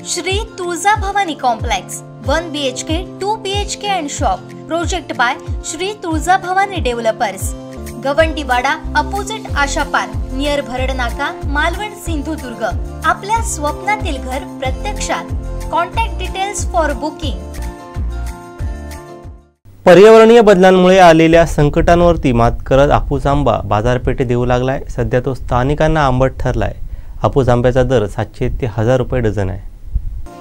Shri Tuljabhavani complex 1 BHK 2 BHK and shop project by Shri Tuljabhavani developers Gawandiwada opposite Asha park near Bharadnaka Malvan Sindhudurg. आपल्या स्वप्नातील घर प्रत्यक्षात। Contact details for booking. पर्यावरणीय बदलांमुळे आलेल्या संकटांवरती मात करत हापूस आंबा बाजारपेठेत येऊ लागलाय। सध्या तो स्थानिकांना आंबट ठरलाय। हापूस आंब्याचा दर 700 ते 1000 रुपये डझन आहे।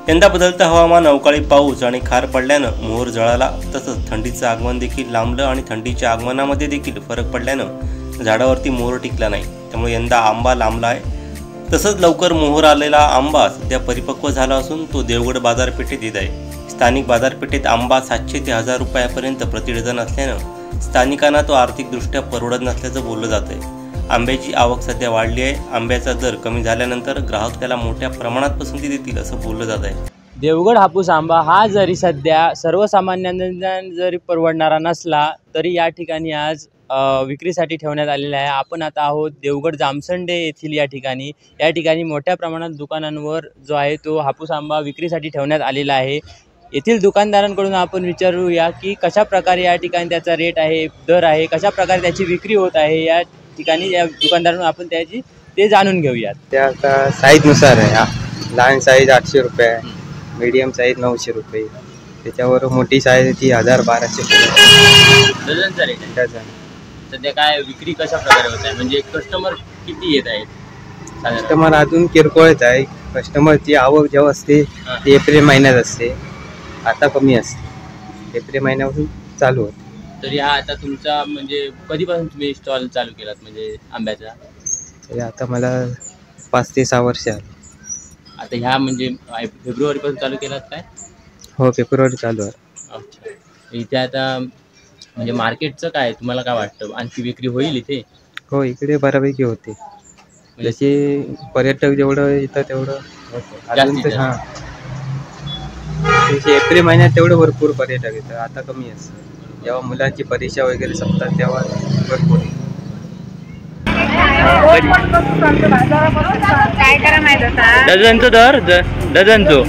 यंदा बदलतं हवामान, अवकाळी पाऊस आणि खार पडल्यानं मोहर जळाला, तसंच थंडीचं आगमन देखील लांबलं आणि थंडीच्या आगमनामध्ये देखील फरक पडल्यानं झाडावरती मोहर टिकला नाही। त्यामुळे यंदा आंबा लांबला आहे। तसंच लवकर मोहर आलेला आंबा सध्या परिपक्व झाला असून तो देवगड बाजारपेठेत येत आहे। स्थानिक बाजारपेठेत आंबा 700 ते 1000 रुपयापर्यंत प्रति डझन असल्यानं स्थानिकांना तो आर्थिकदृष्ट्या परवडत नसल्याचं बोललं जात आहे। आंब्याची आवक सध्या वाढली आहे। आंब्याचा दर कमी झाल्यानंतर ग्राहक त्याला मोठ्या प्रमाणात पसंती देतील असं बोललं जात आहे। देवगड हापूस आंबा हा जरी सध्या सर्वसामान्यांना जरी परवडणारा नसला तरी या ठिकाणी आज विक्रीसाठी ठेवण्यात आलेला आहे। आपण आता आहोत देवगड जामसंडे येथील या ठिकाणी मोठ्या प्रमाणात दुकानांवर जो आहे तो हापूस आंबा विक्रीसाठी ठेवण्यात आलेला आहे। येथील दुकानदारांकडून आपण विचारूया की कशा प्रकारे या ठिकाणी त्याचा रेट आहे, दर आहे, कशा प्रकारे त्याची विक्री होत आहे। या ठिकाणी या दुकानदारांना आपण ते जाणून घेऊयात। त्या आता साईजनुसार आहे। लहान साईज 800 रुपये आहे, मीडियम साईज 900 रुपये, त्याच्यावर मोठी साईज ती 1000-1200 डझनचा रेट आहे। सध्या काय विक्री कशा प्रकारे होत आहे, म्हणजे कस्टमर किती येत आहेत? कस्टमर अजून किरकोळच आहे। कस्टमरची आवक जेव्हा असते ती एप्रिल महिन्यात असते, आता कमी असते। एप्रिल महिन्यापासून चालू होते। तरी हा आता तुमचा म्हणजे कधीपासून तुम्ही स्टॉल चालू केलात म्हणजे आंब्याचा? तरी आता मला 5 ते 6 वर्ष आले। आता ह्या म्हणजे फेब्रुवारीपासून चालू केलात काय? हो, फेब्रुवारी चालू आहे। अच्छा, इथे आता म्हणजे मार्केटचं काय तुम्हाला काय वाटतं, आणखी विक्री होईल इथे? हो, इकडे बऱ्यापैकी होते। जसे पर्यटक जेवढं येतं तेवढं अजून तर हां, एप्रिल महिन्यात तेवढं भरपूर पर्यटक येतात, आता कमी असतं। जेव्हा मुलांची परीक्षा वगैरे संपतात तेव्हा भरपूर। डझनचं दर डझनचं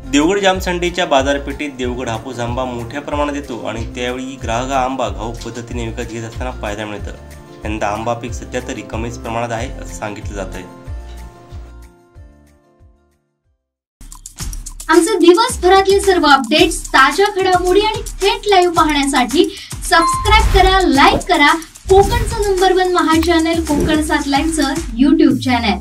देवगड जामसंडेच्या बाजारपेठेत देवगड हापूस आंबा मोठ्या प्रमाणात येतो आणि त्यावेळी ग्राहक हा आंबा घाऊक पद्धतीने विकत घेत असताना पाहायला मिळतं। यंदा आंबा पीक सध्या तरी कमीच प्रमाणात आहे असं सांगितलं जात आहे। आमचे दिवसभरातले सर्व अपडेट्स, ताज्या घडामोडी आणि थेट लाईव्ह पाहण्यासाठी सबस्क्राइब करा, लाईक करा कोकणचं नंबर 1 महा चॅनल कोकण 7 लाईनचं YouTube चॅनल।